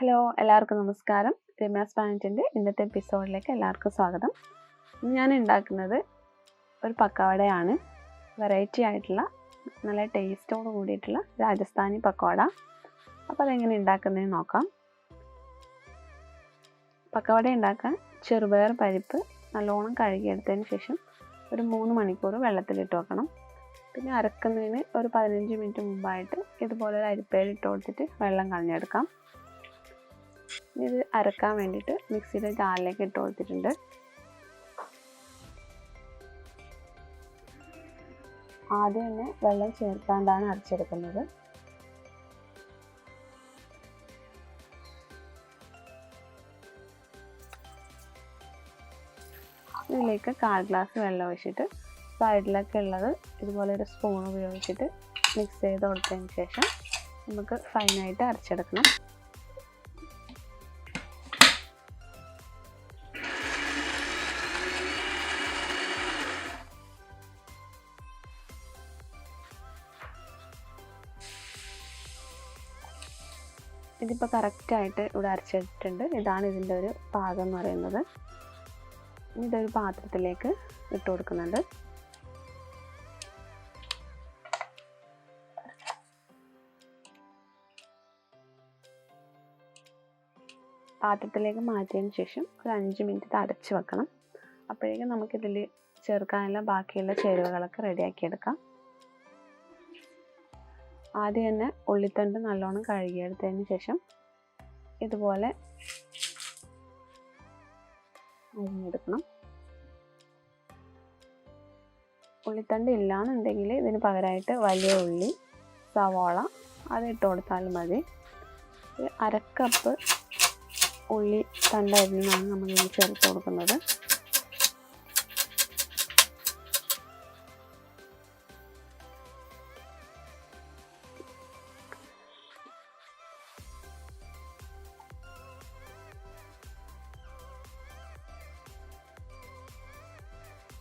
Hello, എല്ലാവർക്കും നമസ്കാരം. രമ്യാസ് പാനറ്റിൻ്റെ ഇന്നത്തെ എപ്പിസോഡിലേക്ക് എല്ലാവർക്കും സ്വാഗതം. ഇന്ന് ഞാൻ ഉണ്ടാക്കുന്നത് ഒരു പക്കവടയാണ്. വെറൈറ്റി ആയിട്ടുള്ള നല്ല ടേസ്റ്റോട് കൂടിയിട്ടുള്ള രാജസ്ഥാനി പക്കോട. അപ്പോൾ അതെങ്ങനെ ഉണ്ടാക്കുന്നതെന്ന് നോക്കാം. പക്കവട ഉണ്ടാക്കാൻ ചെറുപയർ പരിപ്പ് നല്ലോണം കഴുകിയെടുത്തതിന് ശേഷം ഒരു 3 മണിക്കൂർ വെള്ളത്തിലിട്ട് വെക്കണം. പിന്നെ അരക്കുന്നതിന് ഒരു 15 മിനിറ്റ് മുമ്പായിട്ട് ഇതുപോലെ ഒരു അരിപ്പയിൽ ഇട്ട് കൊടുത്തിട്ട് വെള്ളം കളഞ്ഞെടുക്കാം. ഇത് അരക്കാൻ വേണ്ടിയിട്ട് മിക്സിയുടെ ജാറിലേക്ക് ഇട്ട് കൊടുത്തിട്ടുണ്ട്. ആദ്യം തന്നെ വെള്ളം ചേർക്കാണ്ടാണ് അരച്ചെടുക്കുന്നത്. ഇതിലേക്ക് 1/4 ഗ്ലാസ് വെള്ളം ഒഴിച്ചിട്ട് സൈഡിലൊക്കെ ഉള്ളത് ഇതുപോലെ ഒരു സ്പൂൺ ഉപയോഗിച്ചിട്ട് മിക്സ് ചെയ്ത് കൊടുത്തതിന് ശേഷം നമുക്ക് ഫൈനായിട്ട് അരച്ചെടുക്കണം. ഇതിപ്പോൾ കറക്റ്റായിട്ട് ഇവിടെ അരച്ചിട്ടുണ്ട്. ഇതാണ് ഇതിൻ്റെ ഒരു പാകം എന്ന് പറയുന്നത്. ഇതൊരു പാത്രത്തിലേക്ക് ഇട്ട് കൊടുക്കുന്നുണ്ട്. പാത്രത്തിലേക്ക് മാറ്റിയതിന് ശേഷം ഒരു 5 മിനിറ്റ് അടച്ച് വെക്കണം. അപ്പോഴേക്കും നമുക്കിതിൽ ചേർക്കാനുള്ള ബാക്കിയുള്ള ചേരുവകളൊക്കെ റെഡിയാക്കി എടുക്കാം. ആദ്യം തന്നെ ഉള്ളിത്തണ്ട് നല്ലോണം കഴുകിയെടുത്തതിന് ശേഷം ഇതുപോലെ അരിഞ്ഞെടുക്കണം. ഉള്ളിത്തണ്ട് ഇല്ലാന്നുണ്ടെങ്കിൽ ഇതിന് പകരമായിട്ട് വലിയ ഉള്ളി, സവാള അത് ഇട്ട് കൊടുത്താലും മതി. 1/2 കപ്പ് ഉള്ളി തണ്ടായിരുന്നാണ് നമ്മളിതിന് ചേർത്ത് കൊടുക്കുന്നത്.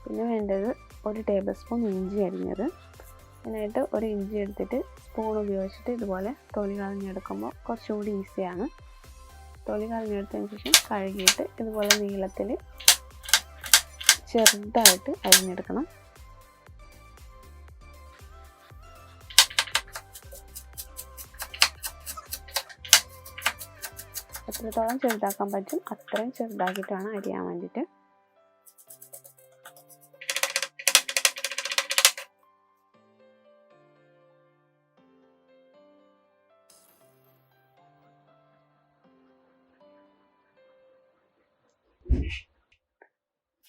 പിന്നെ വേണ്ടത് 1 ടേബിൾ സ്പൂൺ ഇഞ്ചി അരിഞ്ഞത്. അതിനായിട്ട് ഒരു ഇഞ്ചി എടുത്തിട്ട് സ്പൂൺ ഉപയോഗിച്ചിട്ട് ഇതുപോലെ തൊലി കളഞ്ഞെടുക്കുമ്പോൾ കുറച്ചുകൂടി ഈസിയാണ്. തൊലി കളഞ്ഞെടുത്തതിന് ശേഷം കഴുകിയിട്ട് ഇതുപോലെ നീളത്തിൽ ചെറുതായിട്ട് അരിഞ്ഞെടുക്കണം. എത്രത്തോളം ചെറുതാക്കാൻ പറ്റും അത്രയും ചെറുതാക്കിയിട്ടാണ് അരിയാൻ വേണ്ടിയിട്ട്.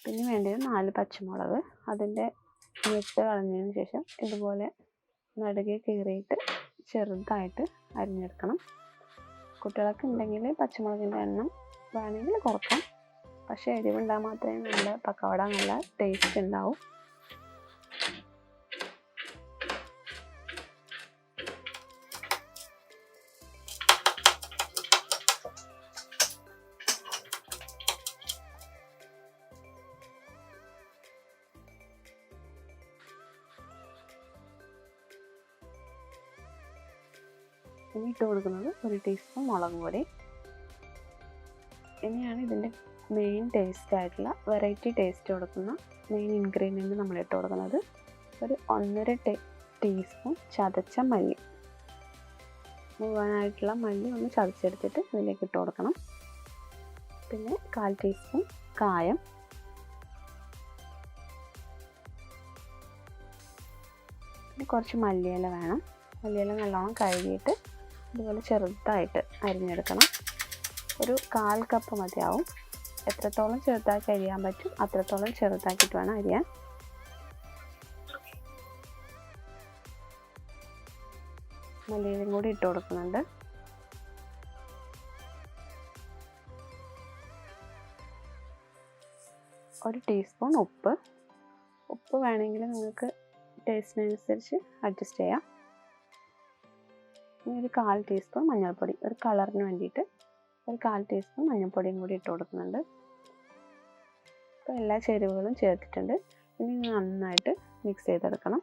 പിന്നെ വേണ്ടത് 4 പച്ചമുളക്. അതിൻ്റെ ഞെട്ട് കളഞ്ഞതിന് ശേഷം ഇതുപോലെ നടുകെ കീറിയിട്ട് ചെറുതായിട്ട് അരിഞ്ഞെടുക്കണം. കുട്ടികളൊക്കെ ഉണ്ടെങ്കിൽ പച്ചമുളകിൻ്റെ എണ്ണം വേണമെങ്കിൽ കുറക്കാം. പക്ഷേ എരിവുണ്ടാകാൻ മാത്രമേ നമ്മുടെ പക്കവട നല്ല ടേസ്റ്റ് ഉണ്ടാവും. ഇനി ഇട്ട് കൊടുക്കുന്നത് 1 ടീസ്പൂൺ മുളക് പൊടി. ഇനിയാണ് ഇതിൻ്റെ മെയിൻ ടേസ്റ്റ് ആയിട്ടുള്ള വെറൈറ്റി ടേസ്റ്റ് കൊടുക്കുന്ന മെയിൻ ഇൻഗ്രീഡിയൻറ്റ് നമ്മൾ ഇട്ട് കൊടുക്കുന്നത്. ഒരു 1.5 ടീസ്പൂൺ ചതച്ച മല്ലി. മുഴുവനായിട്ടുള്ള മല്ലി ഒന്ന് ചതച്ചെടുത്തിട്ട് ഇതിലേക്ക് ഇട്ട് കൊടുക്കണം. പിന്നെ 1/4 ടീസ്പൂൺ കായം. പിന്നെ കുറച്ച് മല്ലിയില വേണം. മല്ലിയില നല്ലോണം കഴുകിയിട്ട് ഇതുപോലെ ചെറുതായിട്ട് അരിഞ്ഞെടുക്കണം. ഒരു 1/4 കപ്പ് മതിയാവും. എത്രത്തോളം ചെറുതാക്കി അരിയാൻ പറ്റും അത്രത്തോളം ചെറുതാക്കിയിട്ട് വേണം അരിയാൻ. മല്ലിയിലയും കൂടി ഇട്ട് കൊടുക്കുന്നുണ്ട്. ഒരു ടീസ്പൂൺ ഉപ്പ്. ഉപ്പ് വേണമെങ്കിൽ നിങ്ങൾക്ക് ടേസ്റ്റിനനുസരിച്ച് അഡ്ജസ്റ്റ് ചെയ്യാം. ഇനി ഒരു 1/4 ടീസ്പൂൺ മഞ്ഞൾപ്പൊടി. ഒരു കളറിന് വേണ്ടിയിട്ട് ഒരു 1/4 ടീസ്പൂൺ മഞ്ഞൾപ്പൊടിയും കൂടി ഇട്ട് കൊടുക്കുന്നുണ്ട്. അപ്പോൾ എല്ലാ ചേരുവകളും ചേർത്തിട്ടുണ്ട്. ഇനി നന്നായിട്ട് മിക്സ് ചെയ്തെടുക്കണം.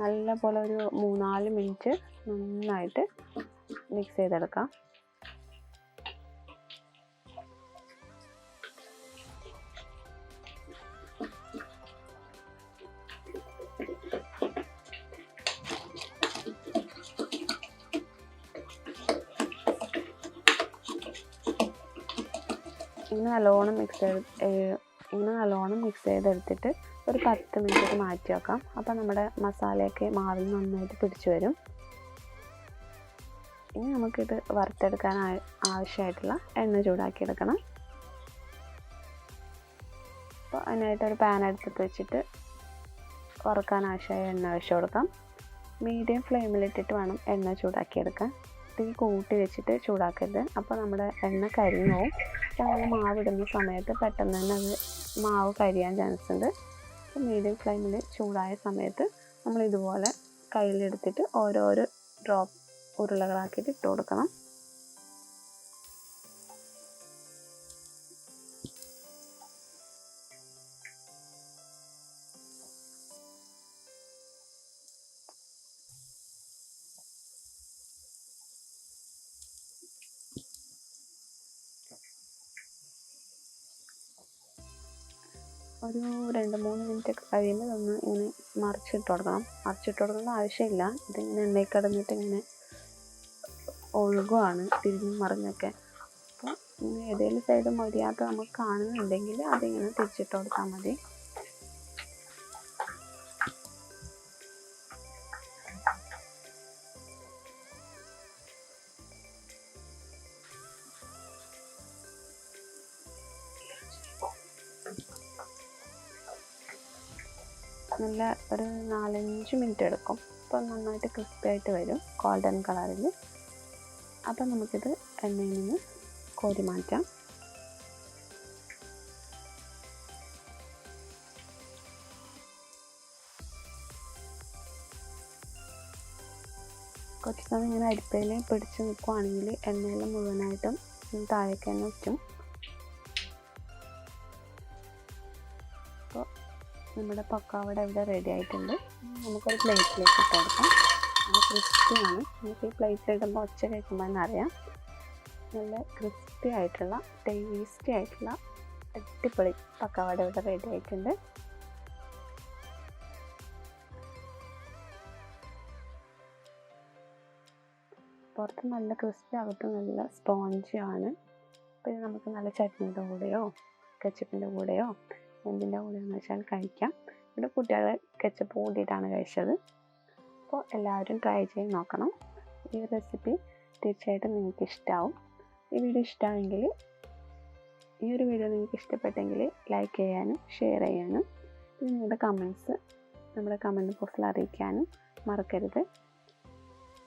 നല്ലപോലെ ഒരു 3-4 മിനിറ്റ് നന്നായിട്ട് മിക്സ് ചെയ്തെടുക്കാം. ഇങ്ങനെ നല്ലോണം മിക്സ് ചെയ്തെടുത്തിട്ട് ഒരു 10 മിനിറ്റ് മാറ്റി വെക്കാം. അപ്പോൾ നമ്മുടെ മസാലയൊക്കെ മാവിൽ നന്നായിട്ട് പിടിച്ചു വരും. ഇനി നമുക്കിത് വറുത്തെടുക്കാൻ ആവശ്യമായിട്ടുള്ള എണ്ണ ചൂടാക്കിയെടുക്കണം. അപ്പോൾ അതിനായിട്ടൊരു പാൻ എടുത്തിട്ട് വെച്ചിട്ട് വറുക്കാൻ ആവശ്യമായ എണ്ണ ഒഴിച്ചു കൊടുക്കാം. മീഡിയം ഫ്ലെയിമിലിട്ടിട്ട് വേണം എണ്ണ ചൂടാക്കിയെടുക്കാൻ. തീ കൂട്ടി വെച്ചിട്ട് ചൂടാക്കരുത്, അപ്പോൾ നമ്മുടെ എണ്ണ കരിഞ്ഞു പോകും. നമ്മൾ മാവിടുന്ന സമയത്ത് പെട്ടെന്ന് തന്നെ അത് മാവ് കരിയാൻ ചാൻസ് ഉണ്ട്. അപ്പോൾ മീഡിയം ഫ്ലെയിമിൽ ചൂടായ സമയത്ത് നമ്മൾ ഇതുപോലെ കയ്യിലെടുത്തിട്ട് ഓരോരോ ഡ്രോപ്പ് ഉരുളകളാക്കിയിട്ട് ഇട്ട് കൊടുക്കണം. ഒരു 2-3 മിനിറ്റ് കഴിയുമ്പോൾ ഒന്ന് ഇങ്ങനെ മറിച്ചിട്ട് കൊടുക്കണം. മറിച്ചിട്ട് കൊടുക്കേണ്ട ആവശ്യമില്ല, ഇതിങ്ങനെ എണ്ണയിൽ കിടന്നിട്ട് ഇങ്ങനെ ഒഴുകുവാണ് തിരിഞ്ഞും മറിഞ്ഞൊക്കെ. അപ്പോൾ ഇങ്ങനെ ഏതെങ്കിലും സൈഡ് മൊരിയാത്ത നമുക്ക് കാണുന്നുണ്ടെങ്കിൽ അതിങ്ങനെ തിരിച്ചിട്ട് കൊടുത്താൽ മതി. നല്ല ഒരു 4-5 മിനിറ്റ് എടുക്കും. അപ്പോൾ നന്നായിട്ട് ക്രിസ്പി ആയിട്ട് വരും, ഗോൾഡൻ കളറിൽ. അപ്പം നമുക്കിത് എണ്ണയിൽ നിന്ന് കോരി മാറ്റാം. കുറച്ച് സമയം ഇങ്ങനെ അരിപ്പയിൽ പിടിച്ച് നിൽക്കുവാണെങ്കിൽ എണ്ണയിൽ മുഴുവനായിട്ടും താഴേക്ക് തന്നെ വയ്ക്കും. അപ്പോൾ നമ്മുടെ പക്കാവട ഇവിടെ റെഡി ആയിട്ടുണ്ട്. നമുക്കൊരു പ്ലേറ്റിലേക്ക് ഇട്ട് കൊടുക്കാം. നല്ല ക്രിസ്പിയാണ്. നമുക്ക് ഈ പ്ലേറ്റിലിടുമ്പോൾ ഒച്ച കേൾക്കുമ്പോൾ തന്നെ അറിയാം. നല്ല ക്രിസ്പി ആയിട്ടുള്ള ടേസ്റ്റി ആയിട്ടുള്ള അടിപൊളി പക്കാവട ഇവിടെ റെഡി ആയിട്ടുണ്ട്. പുറത്ത് നല്ല ക്രിസ്പി, അകത്ത് നല്ല സ്പോഞ്ചിയാണ്. പിന്നെ നമുക്ക് നല്ല ചട്നിയുടെ കൂടെയോ കെച്ചപ്പിൻ്റെ കൂടെയോ എന്തിൻ്റെ കൂടെയെന്ന് വെച്ചാൽ കഴിക്കാം. ഇവിടെ കുട്ടികൾ കെച്ചപ്പ് കൂടിയിട്ടാണ് കഴിച്ചത്. അപ്പോൾ എല്ലാവരും ട്രൈ ചെയ്ത് നോക്കണം. ഈ റെസിപ്പി തീർച്ചയായിട്ടും നിങ്ങൾക്ക് ഇഷ്ടമാവും. ഈ വീഡിയോ ഇഷ്ടമായെങ്കിൽ, ഈ ഒരു വീഡിയോ നിങ്ങൾക്ക് ഇഷ്ടപ്പെട്ടെങ്കിൽ ലൈക്ക് ചെയ്യാനും ഷെയർ ചെയ്യാനും നിങ്ങളുടെ കമൻറ്റ്സ് നമ്മുടെ കമൻറ്റ് ബോക്സിൽ അറിയിക്കാനും മറക്കരുത്.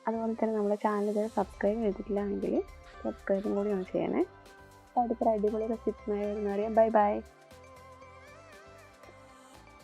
അതുപോലെ തന്നെ നമ്മുടെ ചാനൽ ഇതുവരെ സബ്സ്ക്രൈബ് ചെയ്തിട്ടില്ല എങ്കിൽ സബ്സ്ക്രൈബും കൂടി ഒന്ന് ചെയ്യണേ. അപ്പോൾ അടുത്തൊരു അടിപൊളി റെസിപ്പിയുമായി വരുന്നവരെ ബൈ ബൈ.